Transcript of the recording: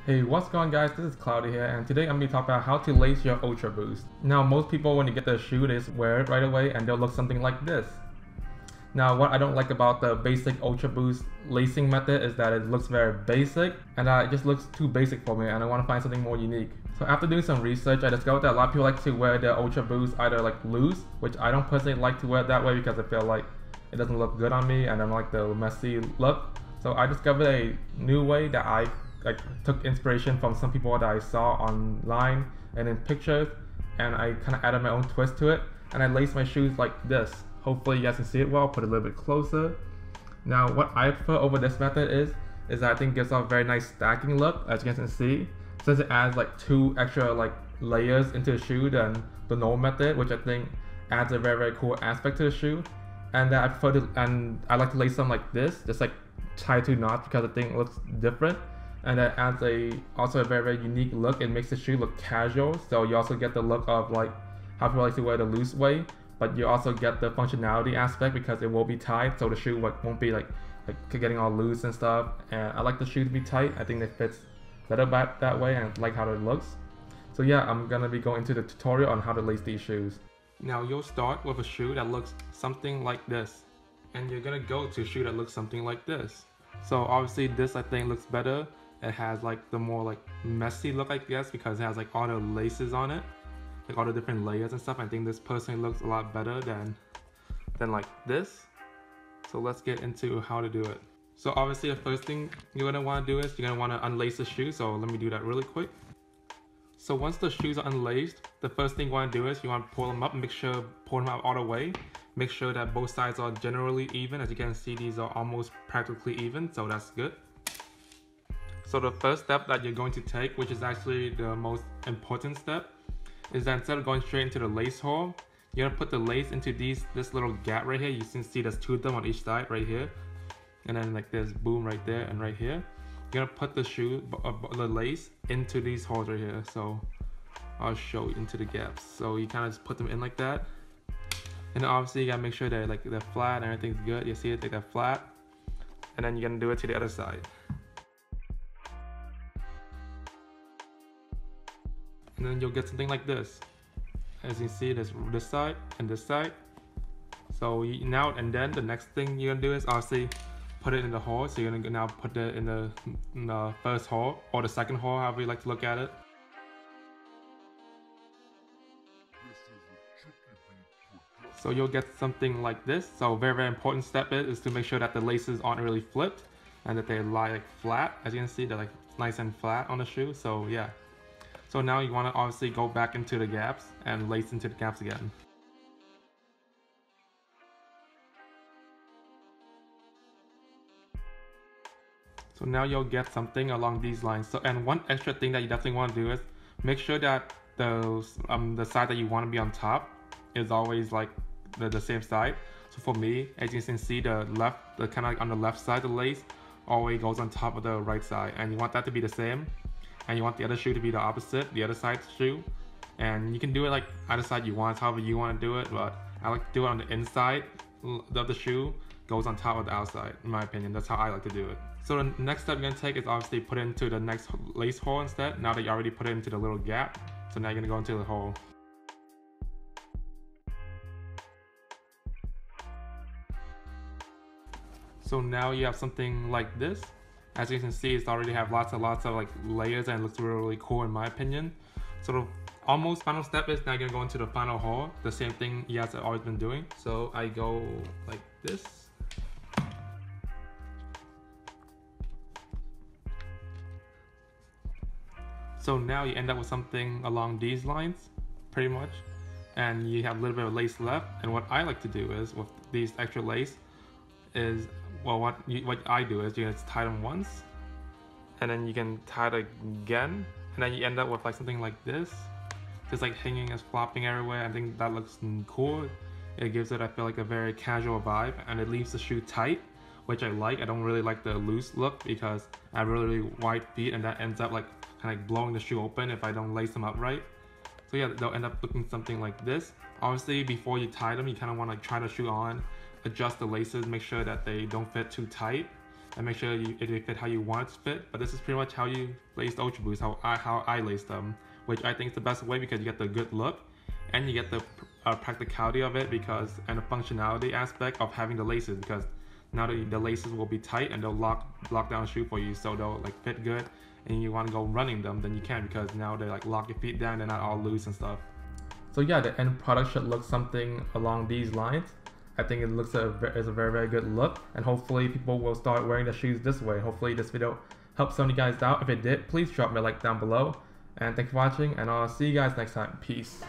Hey, what's going on guys, this is CLDY here, and today I'm going to be talking about how to lace your Ultra Boost. Now most people when you get the shoe, they just wear it right away and they'll look something like this. Now what I don't like about the basic Ultra Boost lacing method is that it looks very basic and it just looks too basic for me and I want to find something more unique. So after doing some research, I discovered that a lot of people like to wear their Ultra Boost either like loose, which I don't personally like to wear it that way because I feel like it doesn't look good on me and I don't like the messy look. So I discovered a new way that I took inspiration from some people that I saw online and in pictures, and I kind of added my own twist to it, and I laced my shoes like this. Hopefully you guys can see it well. I'll put it a little bit closer. Now what I prefer over this method is that I think it gives off a very nice stacking look, as you guys can see, since it adds like 2 extra layers into the shoe than the normal method, which I think adds a very cool aspect to the shoe. And I prefer to, and I like to lace them like this, just like tie 2 knots, because I think it looks different. And that adds also a very unique look. It makes the shoe look casual, so you also get the look of like how people like to wear the loose way, but you also get the functionality aspect because it will be tied, so the shoe won't be like getting all loose and stuff. And I like the shoe to be tight. I think it fits better that way, and I like how it looks. So yeah, I'm gonna be going into the tutorial on how to lace these shoes. Now you'll start with a shoe that looks something like this, and you're gonna go to a shoe that looks something like this. So obviously this I think looks better. It has like the more like messy look, I guess, because it has like all the laces on it, like all the different layers and stuff. I think this personally looks a lot better than like this. So let's get into how to do it. So obviously the first thing you're gonna want to do is you're gonna want to unlace the shoe. So let me do that really quick. So once the shoes are unlaced, the first thing you want to do is you want to pull them up and pull them out all the way. Make sure that both sides are generally even. As you can see, these are almost practically even, so that's good. So the first step that you're going to take, which is actually the most important step, is that instead of going straight into the lace hole, you're gonna put the lace into this little gap right here. You can see there's 2 of them on each side right here, and then like there's boom right there and right here. You're gonna put the lace into these holes right here. So I'll show you into the gaps. So you kind of just put them in like that, and then obviously you gotta make sure they're flat and everything's good. You see it, they're flat, and then you're gonna do it to the other side. And then you'll get something like this. As you can see, there's this side and this side. So and then the next thing you're gonna do is obviously put it in the hole. So you're gonna now put it in the first hole or the second hole, however you like to look at it. So you'll get something like this. So very important step is to make sure that the laces aren't really flipped and that they lie flat. As you can see, they're nice and flat on the shoe. So yeah. So now you want to obviously go back into the gaps and lace into the gaps again. So now you'll get something along these lines. So, and one extra thing that you definitely want to do is make sure that the side that you want to be on top is always like the same side. So for me, as you can see, the kind of on the left side, the lace always goes on top of the right side, and you want that to be the same. And you want the other shoe to be the opposite, the other side's shoe. And you can do it like either side you want, however you want to do it, but I like to do it on the inside of the shoe, goes on top of the outside, in my opinion. That's how I like to do it. So the next step you're gonna take is obviously put it into the next lace hole instead, now that you already put it into the little gap. So now you're gonna go into the hole. So now you have something like this. As you can see, it's already have lots of layers, and it looks really cool in my opinion. So the almost final step is now you're gonna go into the final hole, the same thing you guys have always been doing. So I go like this. So now you end up with something along these lines, pretty much, and you have a little bit of lace left. And what I like to do is with these extra lace is, well, what I do is you just tie them once, and then you can tie it again, and then you end up with something like this, just hanging and flopping everywhere. I think that looks cool. It gives it, I feel like, a very casual vibe, and it leaves the shoe tight, which I like. I don't really like the loose look because I have really wide feet, and that ends up kind of blowing the shoe open if I don't lace them up right. So yeah, they'll end up looking something like this. Obviously, before you tie them, you kind of want to try the shoe on, adjust the laces, make sure that they don't fit too tight, and make sure it fit how you want it to fit. But this is pretty much how you lace the Ultra Boost, how I lace them, which I think is the best way because you get the good look and you get the practicality of it and the functionality aspect of having the laces, because now the laces will be tight and they'll lock down the shoe for you, so they'll like fit good. And you want to go running them, then you can, because now they like lock your feet down, they're not all loose and stuff. So yeah, the end product should look something along these lines. I think it looks is a very, very good look, and hopefully people will start wearing the shoes this way. Hopefully this video helped some of you guys out. If it did, please drop me a like down below, and thanks for watching, and I'll see you guys next time. Peace.